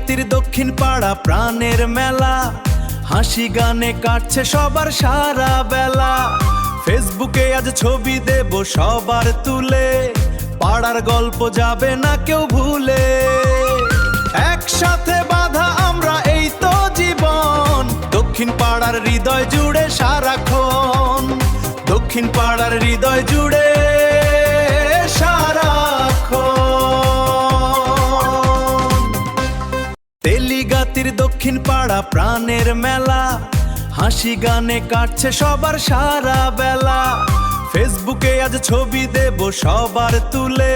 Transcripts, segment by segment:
তেলিগাতির দক্ষিণ পাড়া প্রাণের মেলা, হাসি গানে কাটছে সবার সারা বেলা। ফেসবুকে আজ ছবি দেব সবার তুলে, পাড়ার গল্প যাবে না কেউ ভুলে। একসাথে বাঁধা আমরা এই তো জীবন, দক্ষিণ পাড়ার হৃদয় জুড়ে সারাক্ষণ, দক্ষিণ পাড়ার হৃদয় জুড়ে সারাক্ষণ। তেলিগাতির দক্ষিণ পাড়া প্রাণের মেলা, হাসি গানে কাটছে সবার সারা বেলা। ফেসবুকে আজ ছবি দেব সবার তুলে,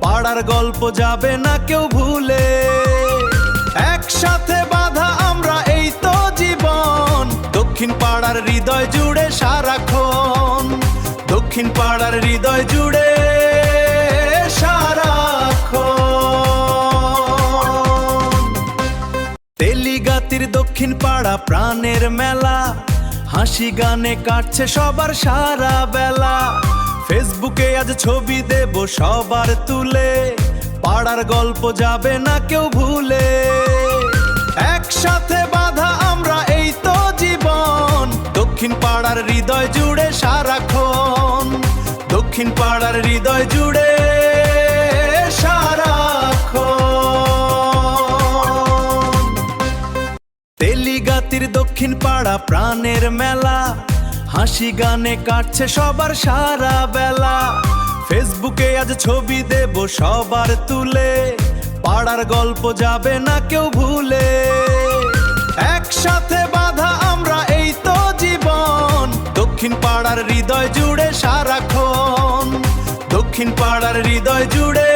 পাড়ার গল্প যাবে না কেউ ভুলে। একসাথে বাঁধা আমরা এই তো জীবন, দক্ষিণ পাড়ার হৃদয় জুড়ে সারাক্ষণ, দক্ষিণ পাড়ার হৃদয় জুড়ে সারাক্ষণ। তেলিগাতির দক্ষিণ পাড়া প্রাণের মেলা, হাসি গানে কাটছে সবার সারা বেলা। ফেসবুকে আজ ছবি দেব সবার তুলে, পাড়ার গল্প যাবে না কেউ ভুলে। একসাথে বাঁধা আমরা এই তো জীবন, দক্ষিণ পাড়ার হৃদয় জুড়ে সারাক্ষণ, দক্ষিণ পাড়ার হৃদয় জুড়ে সারাক্ষণ। তেলিগাতির দক্ষিণ পাড়া প্রাণের মেলা, হাসি গানে কাটছে সবার সারা বেলা। ফেসবুকে আজ ছবি দেব সবার তুলে, পাড়ার গল্প যাবে না কেউ ভুলে। একসাথে বাঁধা আমরা এই তো জীবন, দক্ষিণ পাড়ার হৃদয় জুড়ে সারাক্ষণ, দক্ষিণ পাড়ার হৃদয় জুড়ে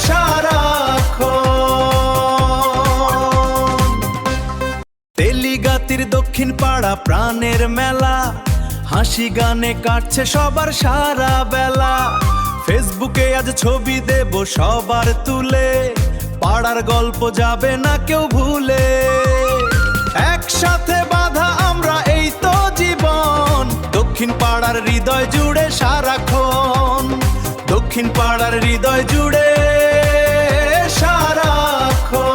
সারাক্ষণ। তেলিগাতির দক্ষিণ পাড়া প্রাণের মেলা, হাসি গানে কাটছে সবার সারা বেলা। ফেসবুকে আজ ছবি দেব সবার তুলে, পাড়ার গল্প যাবে না কেউ ভুলে। একসাথে বাঁধা আমরা এই তো জীবন, দক্ষিণ পাড়ার হৃদয় জুড়ে সারাক্ষণ, দক্ষিণ পাড়ার হৃদয় জুড়ে সারাক্ষণ।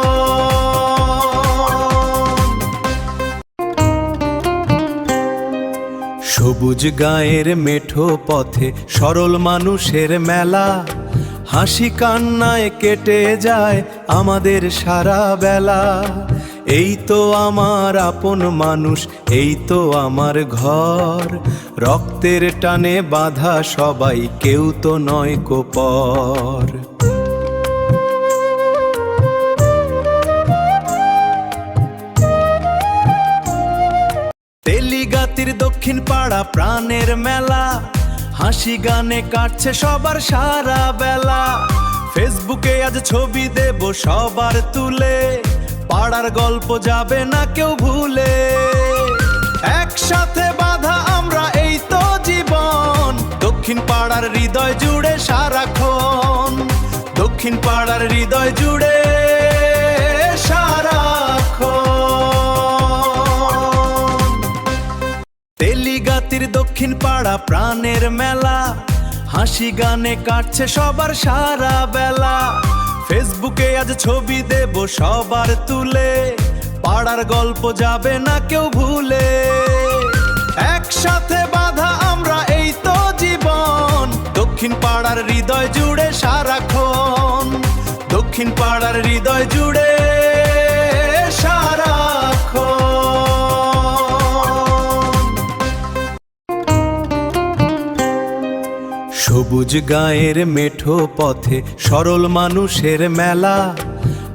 সবুজ গায়ের মেঠো পথে সরল মানুষের মেলা, হাসি কান্নায় কেটে যায় আমাদের সারা বেলা। এই তো আমার আপন মানুষ, এই তো আমার ঘর, রক্তের টানে বাঁধা সবাই, কেউ তো নয় কোপর। তেলিগাতির দক্ষিণ পাড়া প্রাণের মেলা, হাসি গানে কাটছে সবার সারা বেলা। ফেসবুকে আজ ছবি দেব সবার তুলে, পাড়ার গল্প যাবে না কেউ ভুলে। একসাথে বাঁধা আমরা এই তো জীবন, দক্ষিণ পাড়ার হৃদয় জুড়ে সারাক্ষণ, দক্ষিণ পাড়ার হৃদয় জুড়ে সারাক্ষণ। তেলিগাতির দক্ষিণ পাড়া প্রাণের মেলা, হাসি গানে কাটছে সবার সারা বেলা। ফেসবুকে আজ ছবি দেব সবার তুলে, পাড়ার গল্প যাবে না কেউ ভুলে। একসাথে বাঁধা আমরা এই তো জীবন, দক্ষিণ পাড়ার হৃদয় জুড়ে সারাক্ষণ, দক্ষিণ পাড়ার হৃদয় জুড়ে সারাক্ষণ। সবুজ গায়ের মেঠো পথে সরল মানুষের মেলা,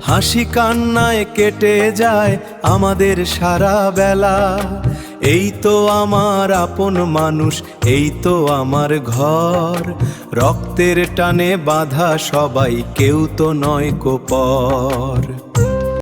হাসি কান্নায় কেটে যায় আমাদের সারা বেলা। এই তো আমার আপন মানুষ, এই তো আমার ঘর, রক্তের টানে বাঁধা সবাই, কেউ তো নয় কোপর।